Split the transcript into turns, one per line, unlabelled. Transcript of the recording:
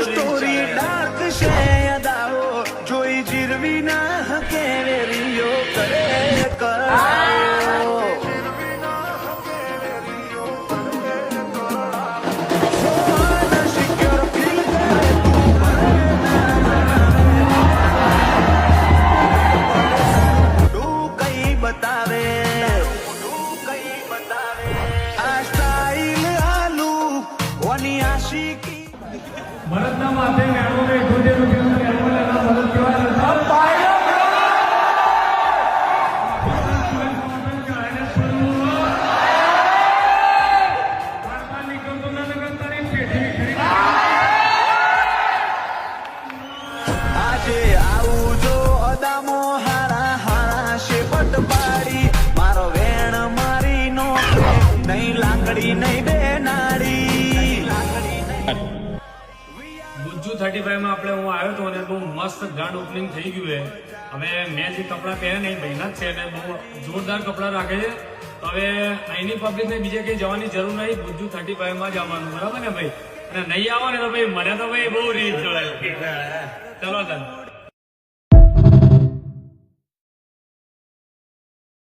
Story dark છે અદાઓ જોઈ જીરવી ના હકે વેરીઓ કરે કરાયો
ભરતના માથે મેળવો ને 78 રૂપિયાનો મેળવો લેવા ભરત કહેવાય
આજે આવું જો અદામો હારા હારા શેપટ પાડી મારો વેણ મારી નો નહીં લાકડી નહીં બે નાડી
ગુજ્જુ 35 માં આપણે હું આવ્યો હતો અને બહુ મસ્ત ગ્રાન્ડ ઓપનિંગ થઈ ગયું છે. હવે મેં જે કપડાં પહેર્યા ને એ ભાઈના જ છે અને બહુ જોરદાર કપડાં રાખે છે. હવે અહીંની પબ્લિકને બીજે કઈ જવાની જરૂર નહીં, ગુજ્જુ 35 માં જ આવવાનું, બરાબર ને ભાઈ? અને નહીં આવો ને તો ભાઈ મને તો ભાઈ બહુ રીત જોડે. ચલો તાર